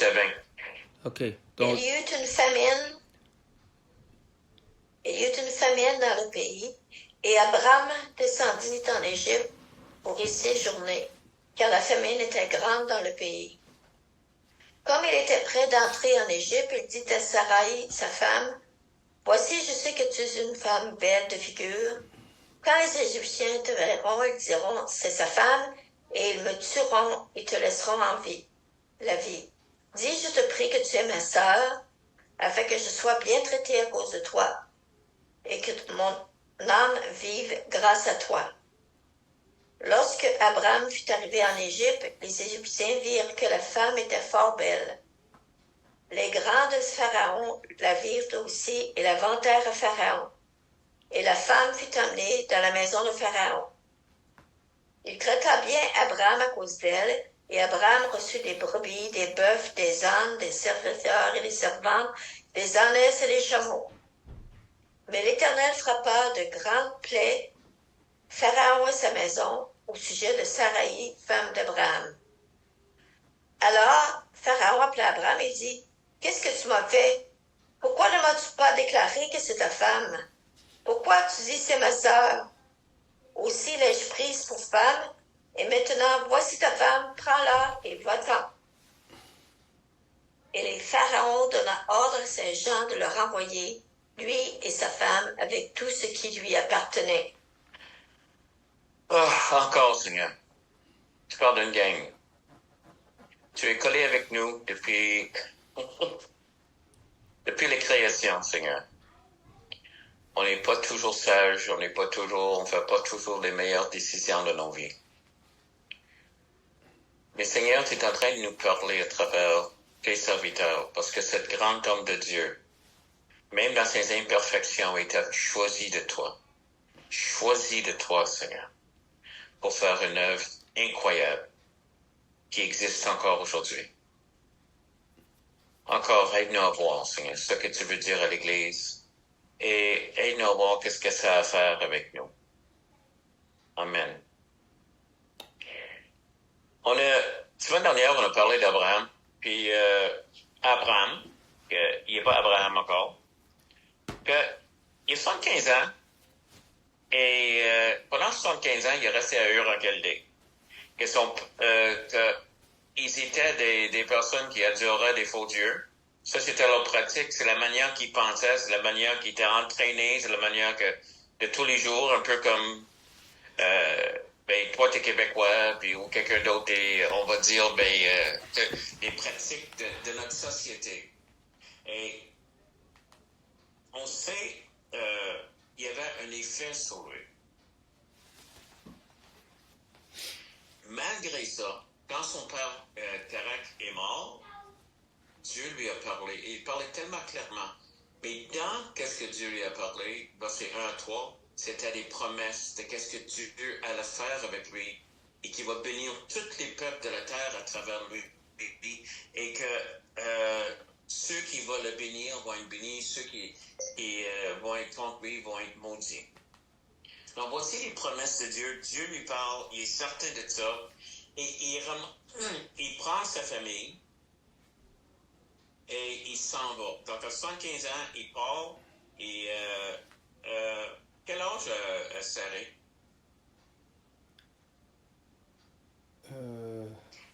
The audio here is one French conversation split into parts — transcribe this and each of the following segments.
verset 20. OK. Donc, Il y eut une famine dans le pays, et Abraham descendit en Égypte pour y séjourner, car la famine était grande dans le pays. Comme il était près d'entrer en Égypte, il dit à Sarai, sa femme, « Voici, je sais que tu es une femme belle de figure. Quand les Égyptiens te verront, ils diront, c'est sa femme, et ils me tueront et te laisseront en vie, la vie. Dis, je te prie que tu es ma sœur, afin que je sois bien traitée à cause de toi, et que mon âme vive grâce à toi. » Lorsque Abraham fut arrivé en Égypte, les Égyptiens virent que la femme était fort belle. Les grands de Pharaon la virent aussi et la vantèrent à Pharaon. Et la femme fut emmenée dans la maison de Pharaon. Il traita bien Abraham à cause d'elle, et Abraham reçut des brebis, des bœufs, des ânes, des serviteurs et des servantes, des ânesses et des chameaux. Mais l'Éternel frappa de grandes plaies Pharaon et sa maison au sujet de Sarai, femme d'Abraham. Alors Pharaon appela Abraham et dit, « Qu'est-ce que tu m'as fait? Pourquoi ne m'as-tu pas déclaré que c'est ta femme? Pourquoi tu dis c'est ma sœur? Aussi l'ai-je prise pour femme, et maintenant voici ta femme, prends-la et va-t'en. » Et les Pharaon donna ordre à ses gens de le renvoyer, lui et sa femme, avec tout ce qui lui appartenait. Oh, encore, Seigneur. Tu parles d'une gang. Tu es collé avec nous depuis les créations, Seigneur. On n'est pas toujours sage, on fait pas toujours les meilleures décisions de nos vies. Mais Seigneur, tu es en train de nous parler à travers tes serviteurs, parce que cet grand homme de Dieu, même dans ses imperfections, il t'a choisi de toi. Choisi de toi, Seigneur, pour faire une œuvre incroyable qui existe encore aujourd'hui. Encore, aide-nous à voir, Seigneur, ce que tu veux dire à l'Église et aide-nous à voir qu'est-ce que ça a à faire avec nous. Amen. Semaine dernière, on a parlé d'Abraham, puis Abraham, il n'est pas Abraham encore, il a 75 ans, et pendant 75 ans, il est resté à Ur en Chaldée. Ils étaient des personnes qui adoraient des faux dieux. Ça, c'était leur pratique. C'est la manière qu'ils pensaient, c'est la manière qu'ils étaient entraînés, c'est la manière de tous les jours, un peu comme toi, t'es Québécois, puis ou quelqu'un d'autre, on va dire, les pratiques de notre société. Et on sait, il y avait un effet sur eux. Malgré ça, quand son père Terach est mort, Dieu lui a parlé. Et il parlait tellement clairement. Mais dans qu'est-ce que Dieu lui a parlé, verset 1 à 3, c'était des promesses de qu'est-ce que Dieu allait faire avec lui et qu'il va bénir tous les peuples de la terre à travers lui. Et que ceux qui vont le bénir vont être bénis, ceux qui vont être contre lui vont être maudits. Donc voici les promesses de Dieu. Dieu lui parle, il est certain de ça. Et il prend sa famille et il s'en va. Donc à 75 ans, il part et quel âge a Saré?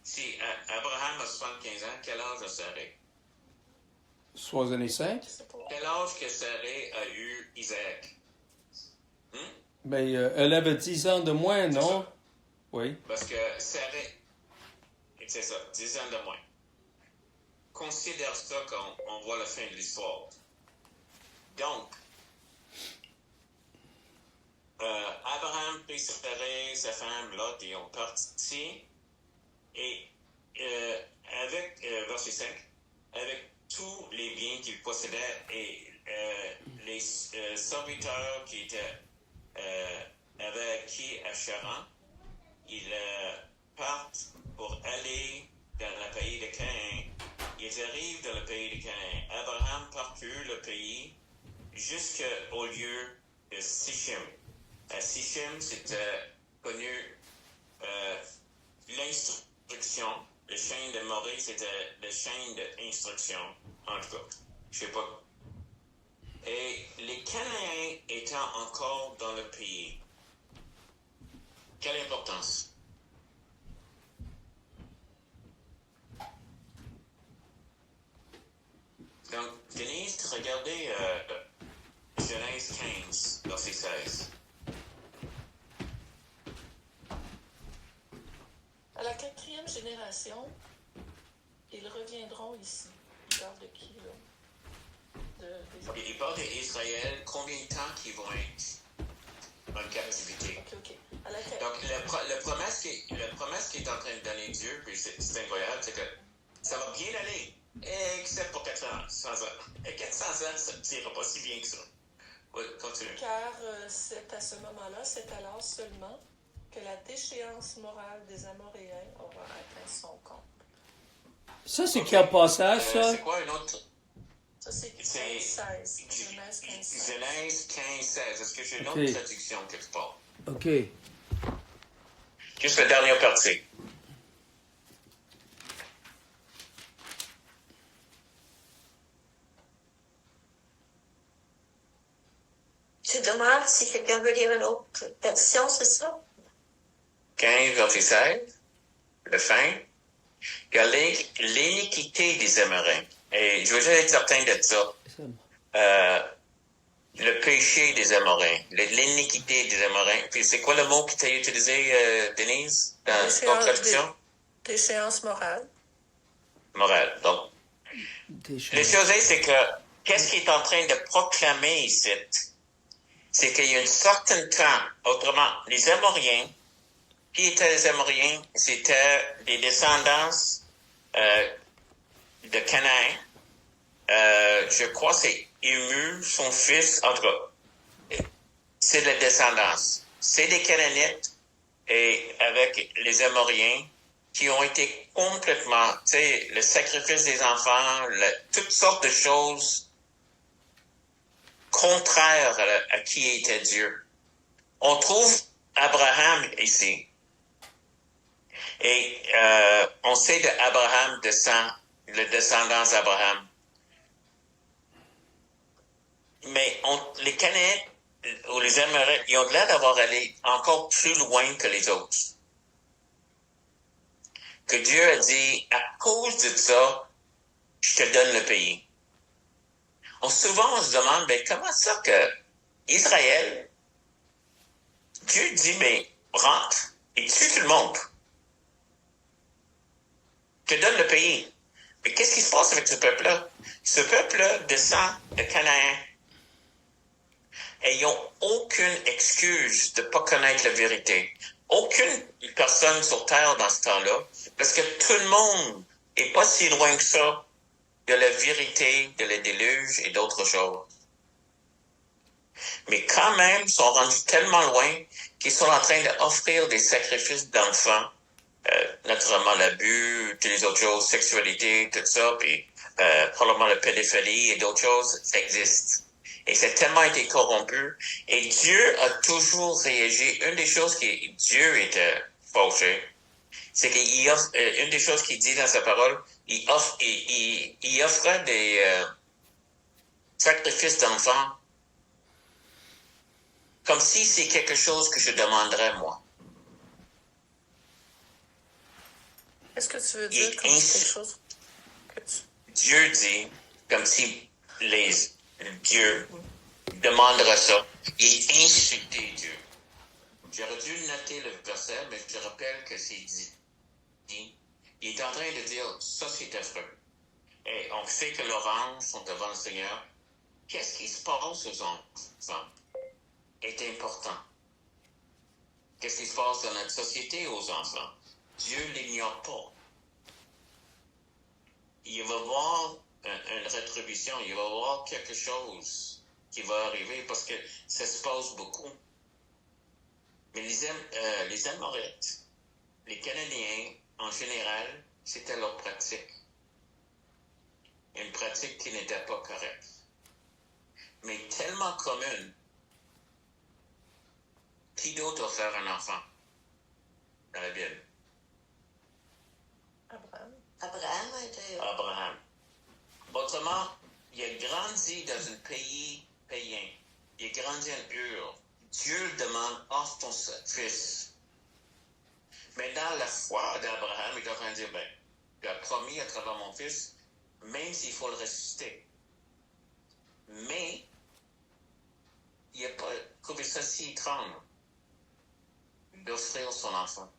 Si Abraham a 75 ans, quel âge a Saré? 65. Quel âge que Saré a eu Isaac? Elle avait 10 ans de moins, non? Ça. Oui. Parce que Saré, c'est ça, 10 ans de moins. Considère ça quand on voit la fin de l'histoire. Donc, Abraham prit Saré, sa femme Lot, et ont parti. Et avec, verset 5, avec tous les biens qu'il possédait et les serviteurs qui étaient avaient acquis à Charan, ils partent pour aller dans le pays de Canaan. Ils arrivent dans le pays de Canaan. Abraham parcourt le pays jusqu'au lieu de Sichem. À Sichem, c'était connu l'instruction le chaîne de Morée, c'était le chaîne d'instruction, en tout cas. Je sais pas. Et les Cananéens étant encore dans le pays, quelle importance? Donc, Denise, regardez Genèse 15, verset 16. À la 4e génération, ils reviendront ici. Il parle de qui, là? Il parle d'Israël, combien de temps qu'ils vont être en captivité. Ok. Donc, la promesse qui est en train de donner Dieu, puis c'est incroyable, c'est que ça va bien aller, except pour 400 ans. Et 400 ans, ça n'ira pas si bien que ça. Oui, continue. Car c'est à ce moment-là, c'est alors seulement que la déchéance morale des Amoréens aura atteint son compte. Ça, c'est quel passage, ça? C'est quoi un autre? Ça, c'est 15-16. Genèse 15-16. Genèse 15-16. Est-ce que j'ai une autre traduction quelque part? OK. Juste la dernière partie. Tu demandes si quelqu'un veut lire une autre version, c'est ça? 15, verset 16. Le fin. Regardez l'iniquité des Amoréens. Et je veux juste être certain de ça. Le péché des Amoréens, l'iniquité des Amoréens. Puis c'est quoi le mot que tu as utilisé, Denise, dans ton traduction? Déchéance morale. Morale. Donc, la chose est, c'est que qu'est-ce qu'il est en train de proclamer ici? C'est qu'il y a un certain temps, autrement, les Amoréens, qui étaient les Amoréens? C'était des descendants de Canaan. Je crois que c'est Ému, son fils, en tout cas, c'est de la descendance. C'est des Canaanites et avec les Amoréens qui ont été complètement, tu sais, le sacrifice des enfants, toutes sortes de choses contraires à qui était Dieu. On trouve Abraham ici. Et on sait d'Abraham descend, le descendant d'Abraham. Mais les Cananéens ou les Amoréens, ils ont l'air d'avoir allé encore plus loin que les autres. Que Dieu a dit, à cause de ça, je te donne le pays. Souvent, on se demande, mais comment ça que Israël, Dieu dit, mais rentre et tue tout le monde. Je te donne le pays. Mais qu'est-ce qui se passe avec ce peuple-là? Ce peuple-là descend de Canaan. Et ils n'ont aucune excuse de ne pas connaître la vérité. Aucune personne sur Terre dans ce temps-là, parce que tout le monde n'est pas si loin que ça de la vérité, de la déluge et d'autres choses. Mais quand même, ils sont rendus tellement loin qu'ils sont en train d'offrir des sacrifices d'enfants, naturellement l'abus, toutes les autres choses, sexualité, tout ça, puis probablement la pédophilie et d'autres choses, ça existe. Et c'est tellement été corrompu. Et Dieu a toujours réagi. Une des choses qui Dieu était fauché, c'est qu'il offre, une des choses qu'il dit dans sa parole, il offrait des sacrifices d'enfants comme si c'est quelque chose que je demanderais moi. Est-ce que tu veux dire comme si quelque chose que Dieu dit comme si Dieu demanderait ça. Il insultait Dieu. J'aurais dû noter le verset, mais je te rappelle que c'est dit. Il est en train de dire, ça c'est affreux. Et on sait que l'orange sont devant le Seigneur. Qu'est-ce qui se passe aux enfants est important. Qu'est-ce qui se passe dans notre société aux enfants? Dieu ne l'ignore pas. Il va voir une rétribution, il va voir quelque chose qui va arriver parce que ça se passe beaucoup. Mais les Amorites, les Cananéens, en général, c'était leur pratique. Une pratique qui n'était pas correcte. Mais tellement commune. Qui d'autre a fait un enfant dans la Bible? Abraham. Abraham a été... Abraham. Autrement, il a grandi dans un pays païen. Il a grandi en Ur. Dieu demande offre ton fils. Mais dans la foi d'Abraham, il est en train de dire, ben, il a promis à travers mon fils, même s'il faut le ressusciter. Mais, il n'a pas trouvé ça si étrange d'offrir son enfant.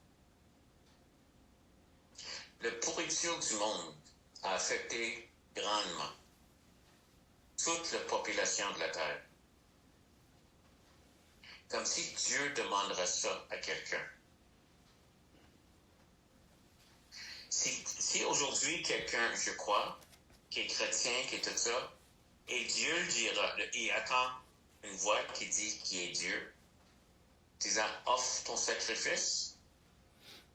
La pourriture du monde a affecté grandement toute la population de la Terre. Comme si Dieu demanderait ça à quelqu'un. Si aujourd'hui quelqu'un, je crois, qui est chrétien, qui est tout ça, et Dieu dira, il attend une voix qui dit qui est Dieu, disant offre ton sacrifice,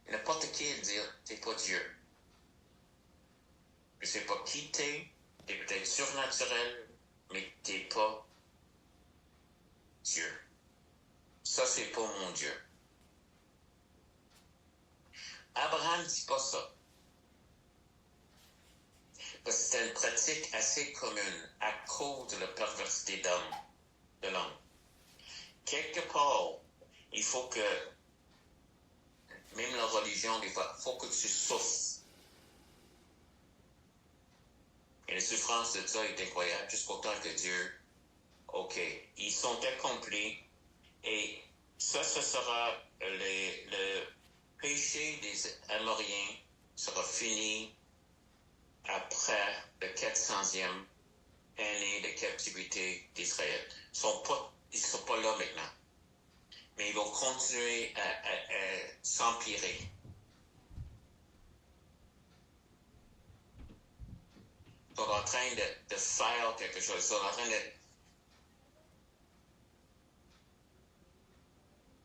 n'importe qui va dire t'es pas Dieu. Je sais pas qui t'es peut-être surnaturel, mais t'es pas Dieu. Ça, c'est pas mon Dieu. Abraham ne dit pas ça. Parce que c'est une pratique assez commune à cause de la perversité de l'homme. Quelque part, il faut que, même la religion, il faut que tu souffres. Et la souffrance de ça est incroyable, jusqu'au temps que Dieu, OK, ils sont accomplis, et ça, ce sera le péché des Amoriens sera fini après le 400e année de captivité d'Israël. Ils ne sont pas là maintenant. Mais ils vont continuer à s'empirer. Ils sont en train de faire quelque chose. Ils sont en train de...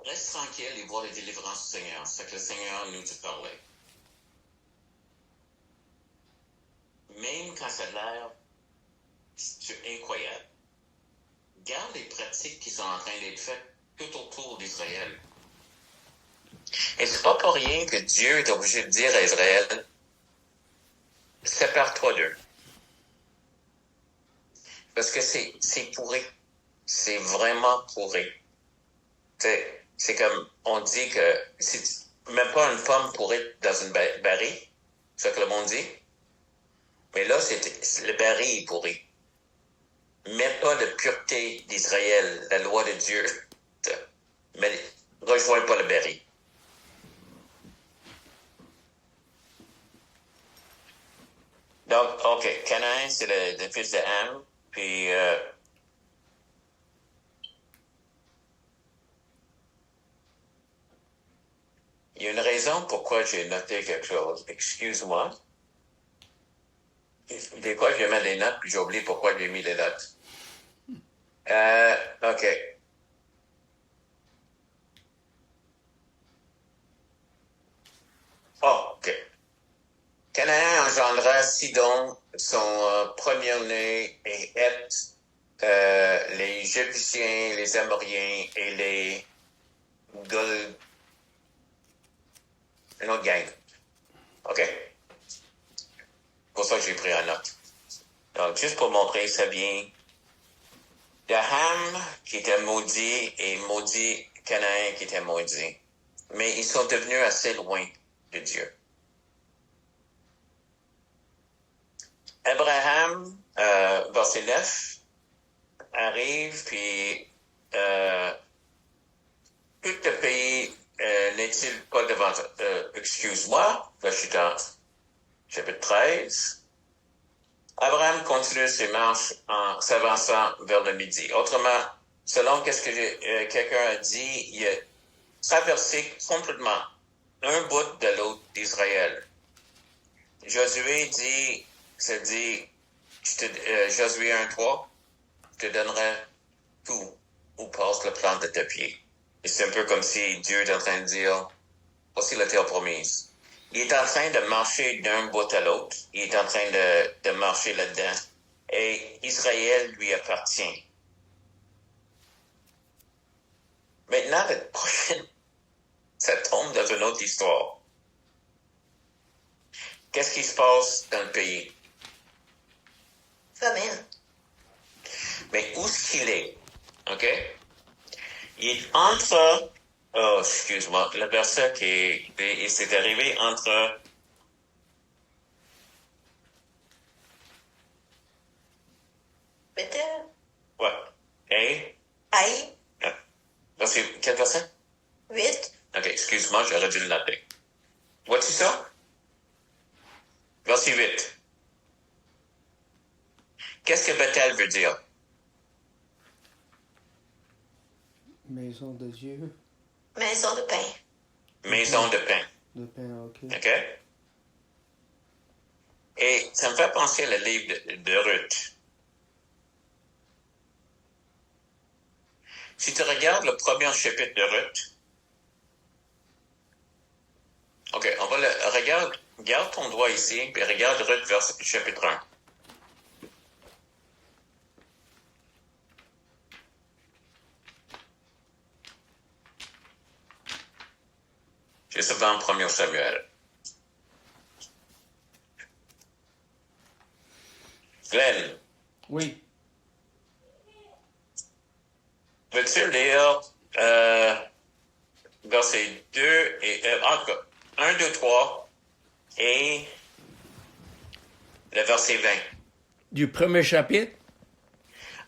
Reste tranquille et voir la délivrance du Seigneur. C'est que le Seigneur nous a parlé. Même quand ça a l'air incroyable, garde les pratiques qui sont en train d'être faites tout autour d'Israël. Et c'est pas pour rien que Dieu est obligé de dire à Israël, sépare-toi d'eux. Parce que c'est pourri. C'est vraiment pourri. C'est comme, on dit que si tu mets pas une pomme pourrie dans une baril, c'est ce que le monde dit. Mais là, le baril est pourri. Mets pas la pureté d'Israël, la loi de Dieu. Mais rejoins pas le baril. Donc, OK, Canaan, c'est le fils de Ham, puis il y a une raison pourquoi j'ai noté quelque chose. Excuse-moi. Des fois, je mets des notes, puis j'oublie pourquoi j'ai mis les notes. OK. Oh, OK. Canaan engendra Sidon, son premier-né, et Heth, les Jébusiens, les Amoriens et les une autre gang. OK? C'est pour ça que j'ai pris en note. Donc, juste pour montrer, ça vient de Ham, qui était maudit, et maudit Canaan, qui était maudit. Mais ils sont devenus assez loin de Dieu. Abraham, verset 9, arrive, puis tout le pays n'est-il pas devant... excuse-moi, là je suis dans chapitre 13. Abraham continue ses marches en s'avançant vers le midi. Autrement, selon ce que quelqu'un a dit, il a traversé complètement un bout de l'autre d'Israël. Josué dit, Josué 1:3, je te donnerai tout où passe le plan de tes pieds. Et c'est un peu comme si Dieu est en train de dire, voici la terre promise. Il est en train de marcher d'un bout à l'autre. Il est en train de marcher là-dedans. Et Israël lui appartient. Maintenant, la prochaine, ça tombe dans une autre histoire. qu'est-ce qui se passe dans le pays? Famine. Mais où est-ce qu'il est? OK? Il est entre... Oh, excuse-moi. Le verset c'est arrivé entre... Bethel. Ouais. Et... Haï. Quel verset? 8. OK, excuse-moi, j'aurais dû le noter. Vois-tu ça? Verset 8. Qu'est-ce que Bethel veut dire? Maison de Dieu. Maison de pain. Maison de pain. De pain, ok. OK? Et ça me fait penser au livre de Ruth. Si tu regardes le premier chapitre de Ruth, OK, on va garde ton doigt ici, puis regarde Ruth chapitre 1. C'est ça dans 1 Samuel. Glenn, Oui. veux-tu lire verset 2 et 1, 2, 3 et le verset 20? Du premier chapitre?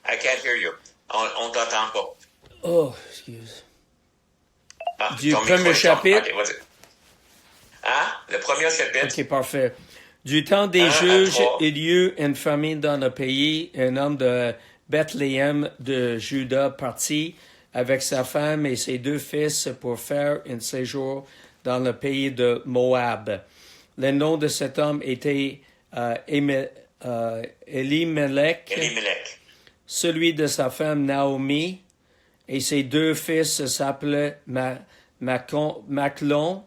I can't hear you. On t'entend pas. Oh, excuse. Ah, Du ton micro premier est chapitre? OK, vas-y. Ah, le premier chapitre. Ok, parfait. Du temps des 1 à juges, 3. il y eut une famine dans le pays. Un homme de Bethléem de Juda partit avec sa femme et ses 2 fils pour faire un séjour dans le pays de Moab. Le nom de cet homme était Elimelech, celui de sa femme Naomi, et ses 2 fils s'appelaient Maclon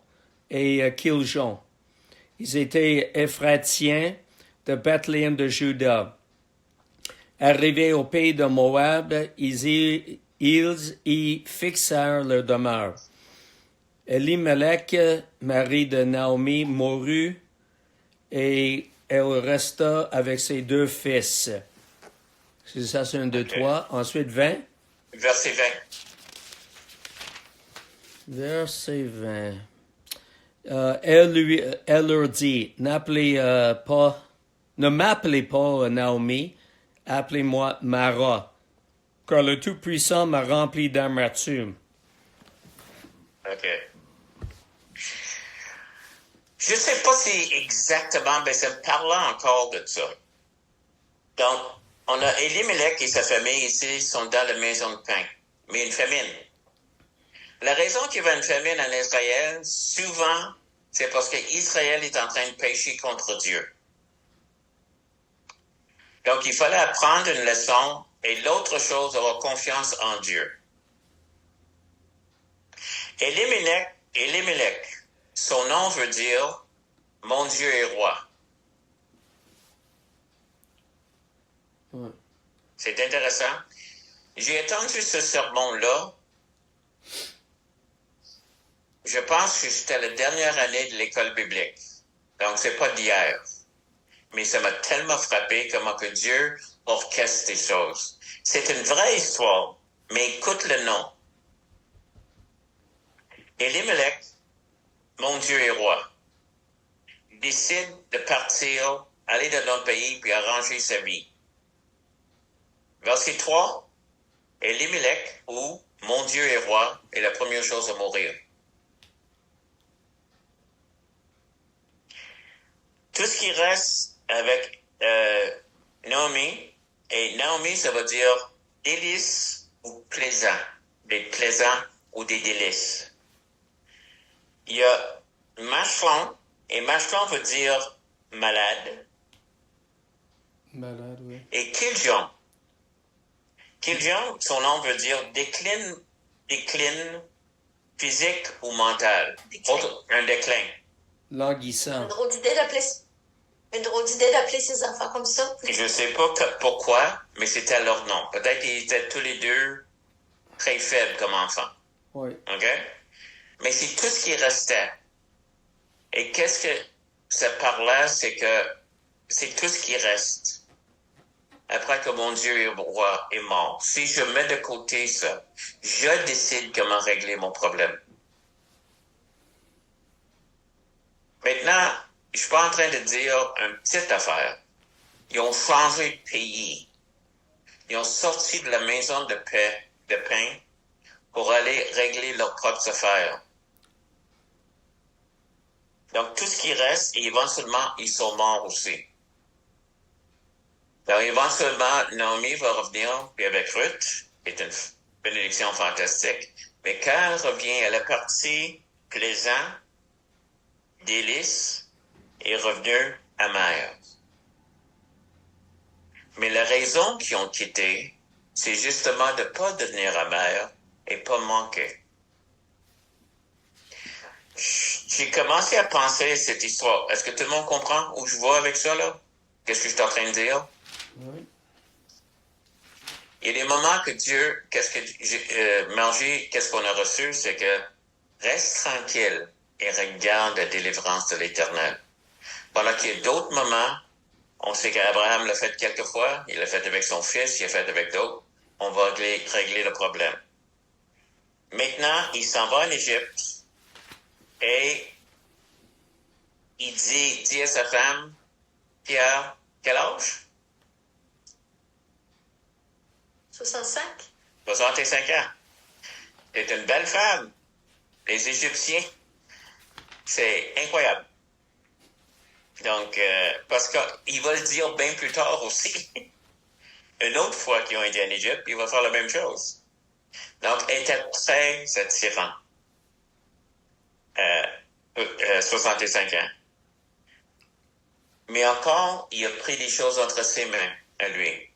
et Kiljon. Ils étaient Éphratiens de Bethléem de Juda. Arrivés au pays de Moab, ils y fixèrent leur demeure. Elimelech, mari de Naomi, mourut et elle resta avec ses 2 fils. C'est ça, c'est 1, 2, 3. Ensuite, 20. Verset 20. Verset 20. Elle leur dit, ne m'appelez pas Naomi, appelez-moi Mara, car le Tout-Puissant m'a rempli d'amertume. OK. Je ne sais pas si exactement, mais ça me parle encore de ça. Donc, on a Elimelech et sa famille ici sont dans la maison de pain, mais une famine. La raison qu'il y a une famine en Israël, souvent, c'est parce qu'Israël est en train de pécher contre Dieu. Donc, il fallait apprendre une leçon et l'autre chose, avoir confiance en Dieu. Elimelech, son nom veut dire « Mon Dieu est roi ». Ouais. C'est intéressant. J'ai entendu ce sermon-là. Je pense que c'était la dernière année de l'école biblique. Donc, c'est pas d'hier. Mais ça m'a tellement frappé comment que Dieu orchestre des choses. C'est une vraie histoire, mais écoute le nom. Elimelech, mon Dieu est roi, décide de partir, aller dans notre pays, puis arranger sa vie. Verset 3, Elimelech, ou mon Dieu est roi, est la première chose à mourir. Tout ce qui reste avec Naomi, et Naomi, ça veut dire délice ou plaisant, des plaisants ou des délices. Il y a Machlon, et Machlon veut dire malade. Malade, oui. Et Kiljon. Kiljon, son nom veut dire décline physique ou mental. Un déclin. Languissant. Une drôle d'idée d'appeler ses enfants comme ça. Et je ne sais pas pourquoi, mais c'était leur nom. Peut-être qu'ils étaient tous les deux très faibles comme enfants. Oui. OK? Mais c'est tout ce qui restait. Et qu'est-ce que cette part-là, c'est que c'est tout ce qui reste. Après que mon Dieu est roi est mort. Si je mets de côté ça, je décide comment régler mon problème. Maintenant, je suis pas en train de dire une petite affaire. Ils ont changé de pays. Ils ont sorti de la maison de pain pour aller régler leurs propres affaires. Donc, tout ce qui reste, et éventuellement, ils sont morts aussi. Donc, éventuellement, Naomi va revenir, puis avec Ruth, qui est une bénédiction fantastique. Mais quand elle revient, elle est partie plaisant, délice, et revenue amère. Mais la raison qu'ils ont quitté, c'est justement de ne pas devenir amère et pas manquer. J'ai commencé à penser à cette histoire. Est-ce que tout le monde comprend où je vais avec ça, là? Qu'est-ce que je suis en train de dire? Oui. Il y a des moments que Dieu, Margie, qu'est-ce qu'on a reçu? C'est que reste tranquille et regarde la délivrance de l'Éternel. Pendant qu'il y a d'autres moments, on sait qu'Abraham l'a fait quelques fois, il l'a fait avec son fils, il l'a fait avec d'autres, on va régler le problème. Maintenant, il s'en va en Égypte et il dit à sa femme, Pierre, quel âge? 65? 65 ans. C'est une belle femme. Les Égyptiens, c'est incroyable. Donc, parce qu'il va le dire bien plus tard aussi. Une autre fois qu'ils ont été en Égypte, il va faire la même chose. Donc, elle était très attirant. 65 ans. Mais encore, il a pris des choses entre ses mains à lui.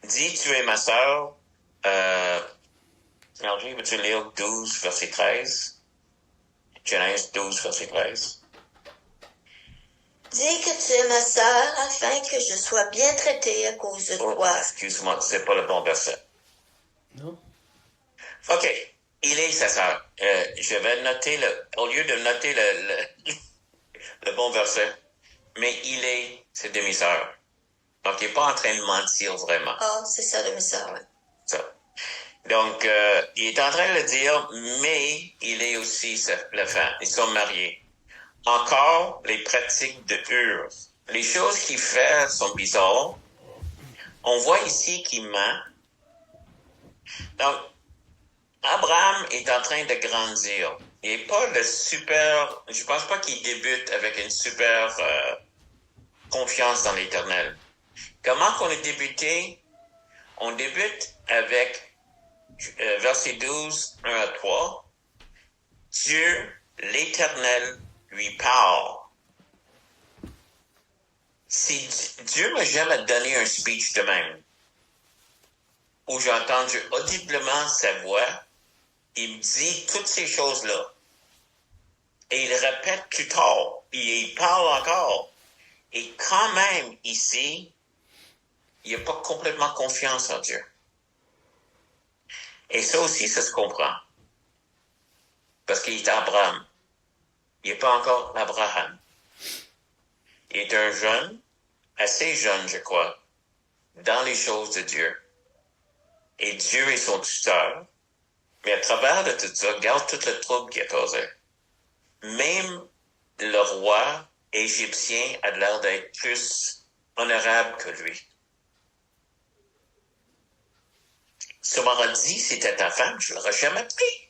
Dis, tu es ma sœur. Margie, veux-tu lire 12, verset 13? Genèse 12, verset 13. Dis que tu es ma sœur afin que je sois bien traitée à cause de toi. Excuse-moi, c'est pas le bon verset. Non? OK. Il est sa sœur. Je vais noter au lieu de noter le bon verset, mais il est sa demi-sœur. Donc, il n'est pas en train de mentir vraiment. Ah, c'est ça, demi-sœur, oui. Ça. Donc, il est en train de le dire, mais il est aussi la femme. Ils sont mariés. Encore, les pratiques de Hur. Les choses qu'il fait sont bizarres. On voit ici qu'il ment. Donc, Abraham est en train de grandir. Il n'est pas le super... Je pense pas qu'il débute avec une super confiance dans l'Éternel. Comment qu'on a débuté? On débute avec verset 12, 1 à 3. Dieu, l'Éternel, lui parle. Si Dieu m'a jamais donné un speech de même, où j'ai entendu audiblement sa voix, il me dit toutes ces choses-là. Et il répète plus tard, et il parle encore. Et quand même, ici, il n'a pas complètement confiance en Dieu. Et ça aussi, ça se comprend. Parce qu'il est Abraham. Il n'est pas encore Abraham. Il est un jeune, assez jeune, je crois, dans les choses de Dieu. Et Dieu est son tuteur. Mais à travers de tout ça, regarde tout le trouble qui a causé. Même le roi égyptien a l'air d'être plus honorable que lui. Si on m'aurait dit c'était ta femme, je ne l'aurais jamais pris.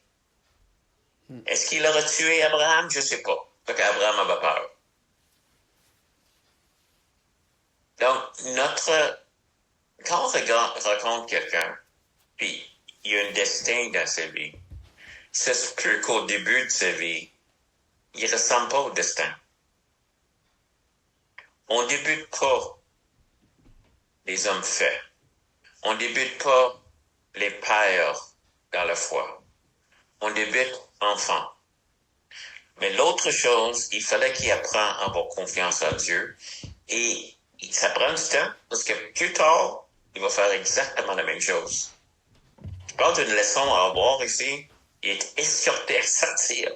Est-ce qu'il aurait tué Abraham? Je ne sais pas. Parce qu'Abraham avait peur. Donc, quand on rencontre quelqu'un, puis il y a un destin dans sa vie, c'est se peut qu'au début de sa vie, il ne ressemble pas au destin. On ne débute pas les hommes faits. On ne débute pas les pères dans la foi. On débute enfant. Mais l'autre chose, il fallait qu'il apprenne à avoir confiance en Dieu. Et ça prend du temps, parce que plus tard, il va faire exactement la même chose. Je parle d'une leçon à avoir ici. Il est escorté à sortir.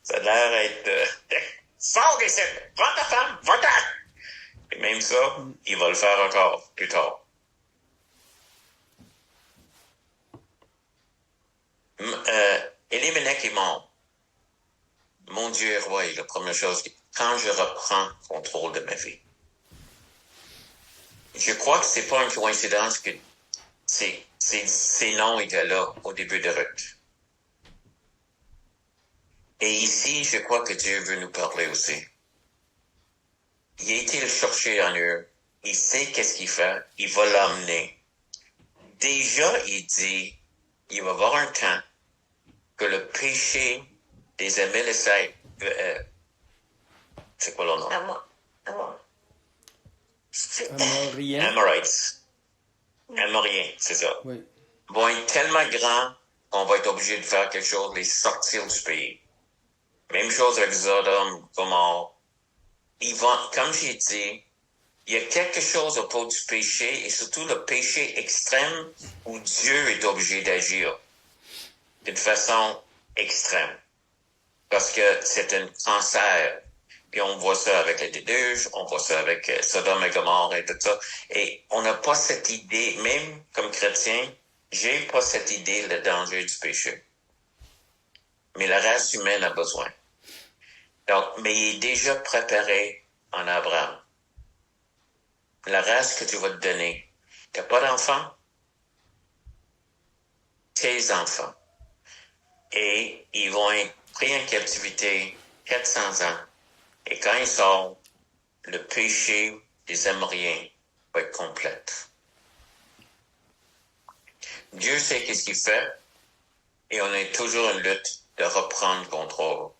Ça a l'air d'être Sors d'ici! Prends ta femme! Va-t'en! Et même ça, il va le faire encore plus tard. Elimelech est mort. Mon Dieu est roi est la première chose. Quand je reprends contrôle de ma vie. Je crois que c'est pas une coïncidence que ces noms étaient là au début de Ruth. Et ici, je crois que Dieu veut nous parler aussi. Il a été le chercher en eux. Il sait qu'est-ce qu'il fait. Il va l'emmener. Déjà, il dit, il va y avoir un temps que le péché des Amélécites, c'est quoi le nom? Amorites. Amoriens, c'est ça. Oui. Vont être tellement grands qu'on va être obligé de faire quelque chose, les sortir du pays. Même chose avec Sodome, Gomorrhe. Ils vont, comme j'ai dit, il y a quelque chose au pot du péché, et surtout le péché extrême où Dieu est obligé d'agir d'une façon extrême. Parce que c'est un cancer. Puis on voit ça avec les déluges, on voit ça avec Sodome et Gomorrhe et tout ça. Et on n'a pas cette idée, même comme chrétien, j'ai pas cette idée, le danger du péché. Mais la race humaine a besoin. Donc, mais il est déjà préparé en Abraham. La race que tu vas te donner. T'as pas d'enfants? Tes enfants. Et ils vont être pris en captivité 400 ans. Et quand ils sortent, le péché des Amoriens va être complet. Dieu sait qu'est-ce qu'il fait, et on a toujours une lutte de reprendre contrôle.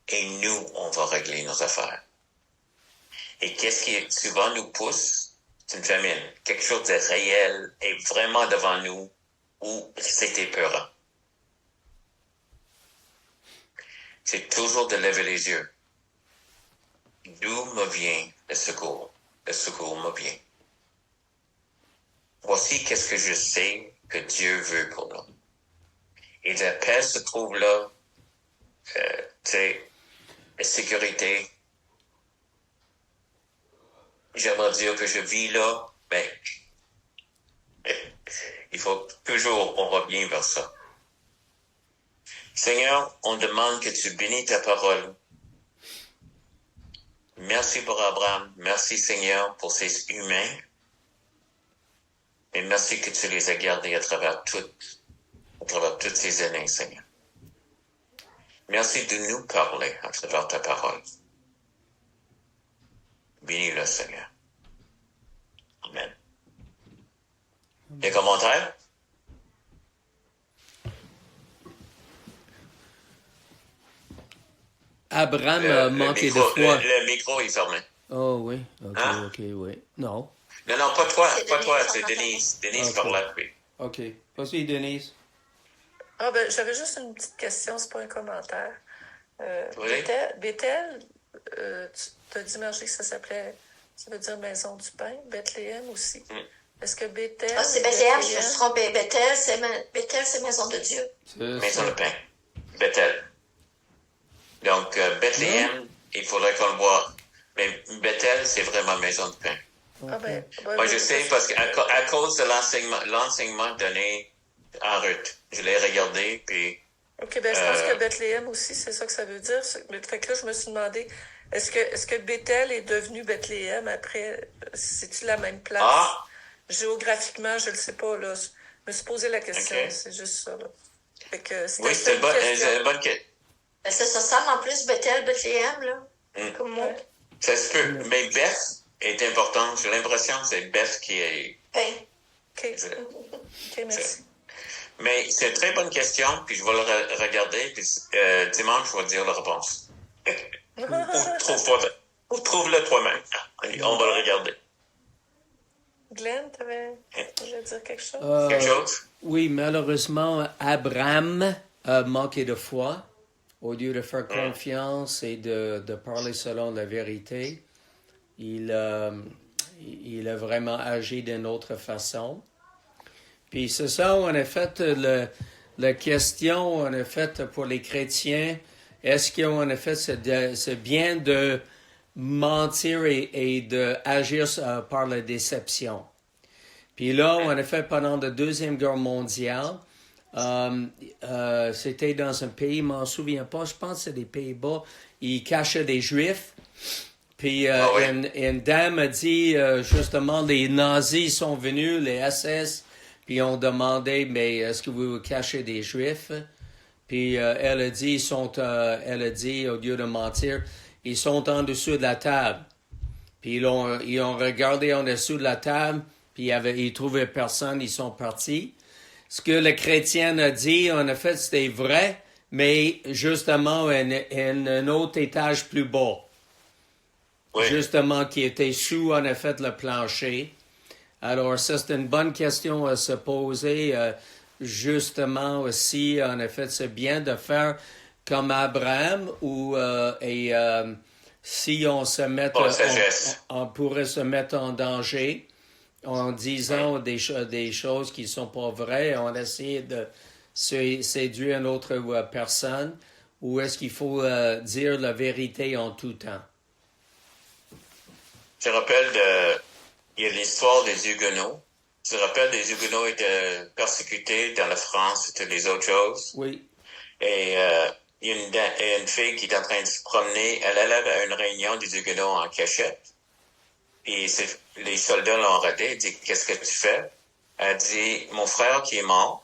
Et nous, on va régler nos affaires. Et qu'est-ce qui souvent nous pousse? C'est une famine. Quelque chose de réel est vraiment devant nous, où c'est épeurant. C'est toujours de lever les yeux. D'où me vient le secours? Le secours me vient. Voici qu'est-ce que je sais que Dieu veut pour nous. Et la paix se trouve là, la sécurité. J'aimerais dire que je vis là, mais il faut toujours, on revient vers ça. Seigneur, on demande que tu bénis ta parole. Merci pour Abraham. Merci, Seigneur, pour ces humains. Et merci que tu les as gardés à travers toutes ces années, Seigneur. Merci de nous parler à travers ta parole. Bénis-le, Seigneur. Amen. Des commentaires? Abraham a manqué de foi. Le micro est fermé. Oh oui, ok, Hein? ok, oui. Non. Non, pas toi, c'est Denise. Denise. Denise Ok. parlait, oui. Ok. Vas-y, Denise. Ah ben, j'avais juste une petite question, c'est pas un commentaire. Oui. Bethel, tu as dit, Margie, que ça veut dire maison du pain. Bethléem aussi. Est-ce que Bethel... Ah, c'est Bethléem, je me suis trompée. Bethel, c'est maison de Dieu. C'est Maison ça. de pain. Bethel. Donc, Bethléem, il faudrait qu'on le voit. Mais Bethel, c'est vraiment maison de pain. Ah ben, Moi, je sais parce qu'à cause de l'enseignement donné en Ruth, je l'ai regardé, puis... OK, ben je pense que Bethléem aussi, c'est ça que ça veut dire. Fait que là, je me suis demandé, est-ce que Bethel est devenu Bethléem après? C'est-tu la même place? Ah! Géographiquement, je le sais pas, là. Je me suis posé la question, Ok. c'est juste ça, là. Fait que Oui, c'est une bonne question. Ben, ça se ressemble en plus, Bethléem, là. Comme moi. Ouais. Ça se peut. Mais Beth est importante. J'ai l'impression que c'est Beth qui est... Pain. OK. OK, merci. Mais c'est une très bonne question, puis je vais le regarder, puis dimanche, je vais te dire la réponse. Ou trouve-le toi-même. On va le regarder. Glenn, t'avais dire quelque chose? Quelque chose? Oui, malheureusement, Abraham a manqué de foi. Au lieu de faire confiance et de parler selon la vérité, il a vraiment agi d'une autre façon. Puis c'est ça, on a fait la question, on a fait pour les chrétiens, est-ce qu'en effet, c'est bien de mentir et d'agir par la déception? Puis là, en effet, pendant la Deuxième Guerre mondiale, c'était dans un pays, je m'en souviens pas, je pense que c'est des Pays-Bas, ils cachaient des Juifs. Puis une dame a dit, justement, les nazis sont venus, les SS, puis ont demandé, mais est-ce que vous cachez des Juifs? Puis elle a dit, au lieu de mentir, ils sont en dessous de la table. Puis ils ont regardé en dessous de la table, puis ils trouvaient personne, ils sont partis. Ce que le chrétien a dit, en effet, c'était vrai, mais justement, un autre étage plus bas. Oui. Justement, qui était sous, en effet, le plancher. Alors, ça, c'est une bonne question à se poser. Justement, aussi, en effet, c'est bien de faire comme Abraham, si on se met... on pourrait se mettre en danger en disant des choses qui ne sont pas vraies, on essaie de séduire une autre personne, ou est-ce qu'il faut dire la vérité en tout temps? Je rappelle il y a l'histoire des Huguenots. Je rappelle, les Huguenots étaient persécutés dans la France et toutes les autres choses. Oui. Et il y a une fille qui est en train de se promener. Elle allait à une réunion des Huguenots en cachette. Et les soldats l'ont arrêtée. Elle dit, qu'est-ce que tu fais? Elle dit, mon frère qui est mort,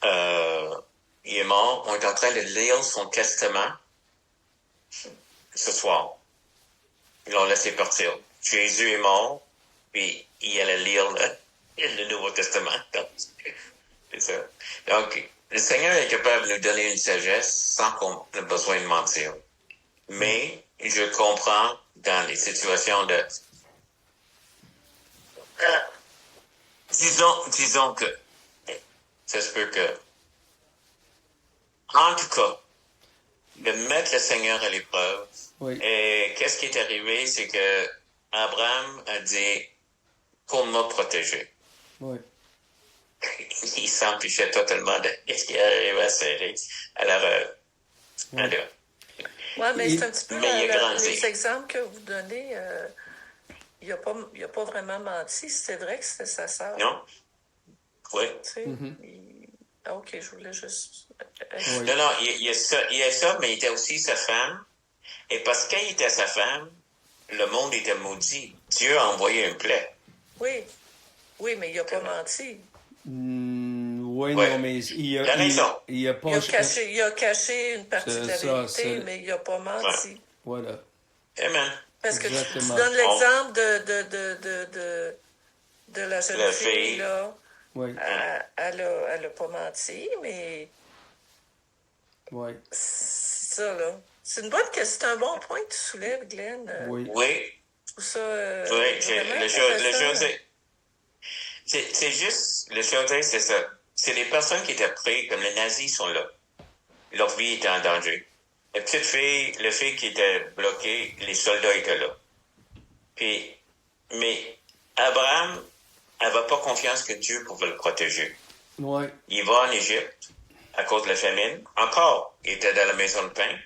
il est mort. On est en train de lire son testament ce soir. Ils l'ont laissé partir. Jésus est mort, puis il allait lire le Nouveau Testament. C'est ça. Donc, le Seigneur est capable de nous donner une sagesse sans qu'on ait besoin de mentir. Mais je comprends dans les situations de... disons que ça se peut que... En tout cas, de mettre le Seigneur à l'épreuve. Oui. Et qu'est-ce qui est arrivé, c'est que Abraham a dit pour me protéger. Oui. Il s'empêchait totalement de ce qui arrivait à serrer. Alors, Oui, mais c'est un petit peu les exemples que vous donnez. Il n'a pas vraiment menti. C'est vrai que c'était sa sœur. Non. Oui. Tu sais, OK, je voulais juste... Oui. Non, il y a ça, mais il était aussi sa femme. Et parce qu'il était sa femme, le monde était maudit. Dieu a envoyé une plaie. Oui, mais il n'a pas menti. Oui, ouais. Non, mais il a caché une partie de la vérité, mais il n'a pas menti. Ouais. Voilà. Amen. Parce que Exactement. tu donnes l'exemple de la jeune fille, là. Oui. Elle n'a pas menti, mais... Oui. C'est ça, là. C'est une bonne question. C'est un bon point que tu soulèves, Glenn. Oui. Je trouve ça... oui, c'est juste... Le chose, c'est ça. C'est les personnes qui étaient prêtes, comme les nazis sont là. Leur vie était en danger. La petite fille, le fille qui était bloquée, les soldats étaient là. Mais Abraham n'avait pas confiance que Dieu pouvait le protéger. Oui. Il va en Égypte à cause de la famine. Encore, il était dans la maison de pain.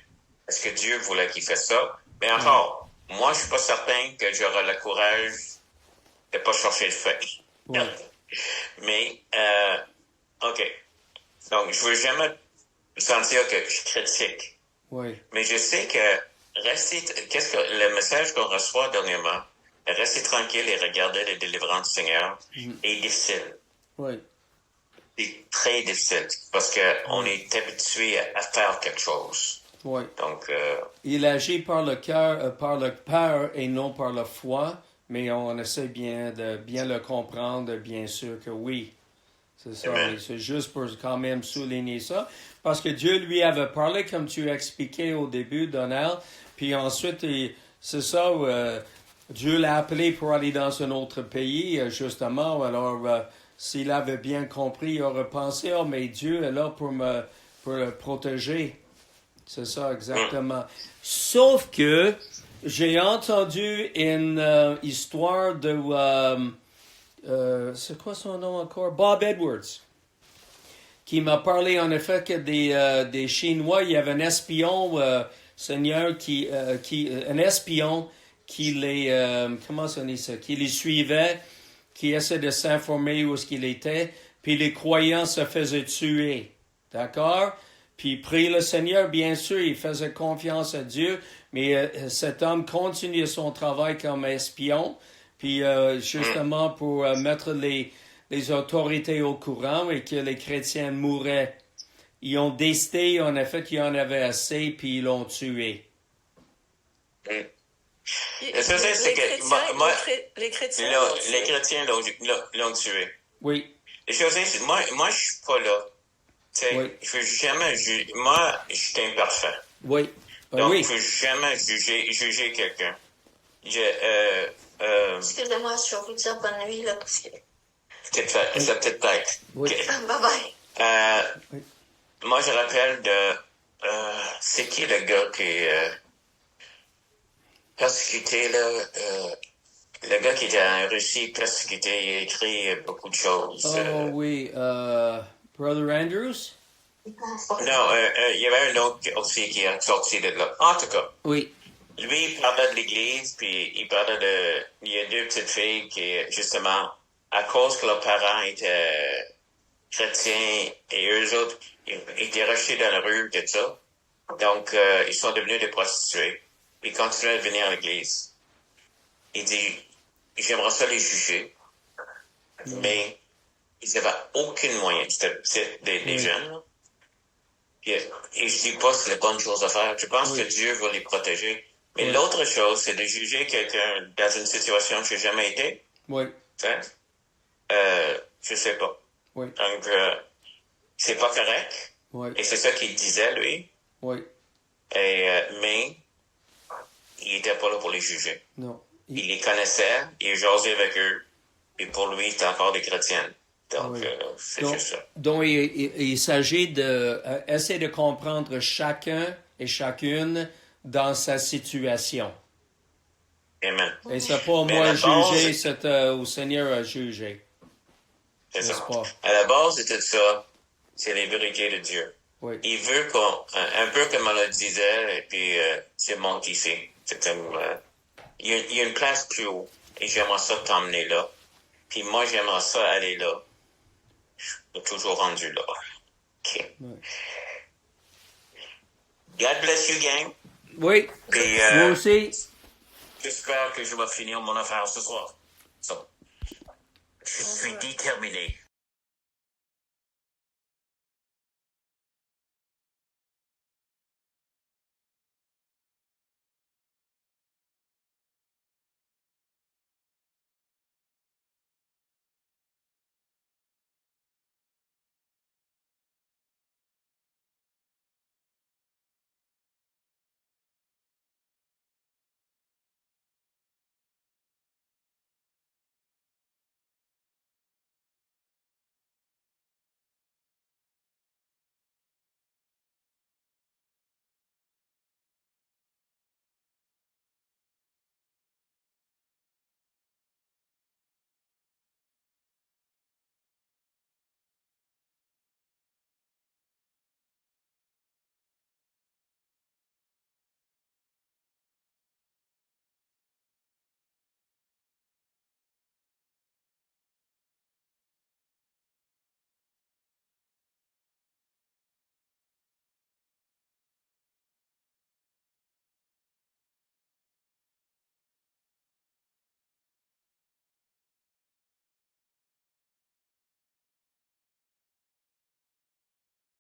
Est-ce que Dieu voulait qu'il fasse ça? Mais encore, moi, je suis pas certain que j'aurai le courage de pas chercher le fait. Oui. Mais, OK. Donc, je veux jamais sentir que je critique. Oui. Mais je sais que qu'est-ce que le message qu'on reçoit dernièrement, rester tranquille et regarder les délivrances du Seigneur est difficile. Oui. C'est très difficile parce que on est habitué à faire quelque chose. Oui. Donc, il agit par le cœur, par le peur et non par la foi, mais on essaie de bien le comprendre, bien sûr que oui. C'est ça, mais c'est juste pour quand même souligner ça. Parce que Dieu lui avait parlé, comme tu as expliqué au début, Donald, puis ensuite, c'est ça, Dieu l'a appelé pour aller dans un autre pays, justement. Alors, s'il avait bien compris, il aurait pensé, oh, mais Dieu est là pour le protéger. C'est ça, exactement. Sauf que j'ai entendu une histoire de... c'est quoi son nom encore? Bob Edwards, qui m'a parlé en effet que des Chinois, il y avait un espion, Seigneur, un espion qui comment ça dit ça, qui les suivait, qui essaie de s'informer où est-ce qu'il était, puis les croyants se faisaient tuer. D'accord? Puis il prie le Seigneur, bien sûr, il faisait confiance à Dieu, mais cet homme continuait son travail comme espion, puis justement pour mettre les autorités au courant et que les chrétiens mouraient. Ils ont décidé, en effet, qu'il y en avait assez, puis ils l'ont tué. Le seul fait, c'est que les chrétiens l'ont tué. Oui. Le seul fait, c'est moi, je suis pas là. Tu sais, Oui. je veux jamais juger. Moi, je suis imparfait. Oui. Donc, oui. je veux jamais juger quelqu'un. Excusez-moi, je vais vous dire bonne nuit, là, parce que... Ça peut-être être. Oui. Okay. Bye-bye. Oui. Moi, je rappelle c'est qui le gars qui est persécuté, là? Le gars qui était en Russie, persécuté, il a écrit beaucoup de choses. Oh oui, Brother Andrews? Non, il y avait un autre aussi qui est sorti de là. En tout cas. Oui. Lui, il parlait de l'Église, puis il parlait il y a deux petites filles qui, justement, à cause que leurs parents étaient chrétiens et eux autres, ils étaient rejetés dans la rue, tout ça. Donc, ils sont devenus des prostituées. Ils continuaient à venir à l'Église. Il dit, j'aimerais ça les juger, mais ils n'avaient aucun moyen. C'était des jeunes, là. Et je dis pas que c'est la bonne chose à faire. Je pense que Dieu va les protéger. Mais l'autre chose, c'est de juger quelqu'un dans une situation que j'ai jamais été. Oui. Je sais pas. Oui. Donc, c'est pas correct. Oui. Et c'est ça qu'il disait, lui. Oui. Mais, il était pas là pour les juger. Non. Il les connaissait, il jasait avec eux. Et pour lui, c'était encore des chrétiennes. Donc, c'est juste ça. Donc, il s'agit d'essayer de comprendre chacun et chacune dans sa situation. Amen. Et c'est pas moi à juger, c'est au Seigneur à juger. C'est ça. Pas? À la base de tout ça, c'est les vérités de Dieu. Oui. Il veut un peu comme on le disait, et puis c'est monte ici. C'est comme, il y a une place plus haut, et j'aimerais ça t'emmener là. Puis moi, j'aimerais ça aller là. Je suis toujours rendu là. OK. Oui. God bless you, gang. Oui. Puis, Moi aussi. J'espère que je vais finir mon affaire ce soir. So, je suis déterminé.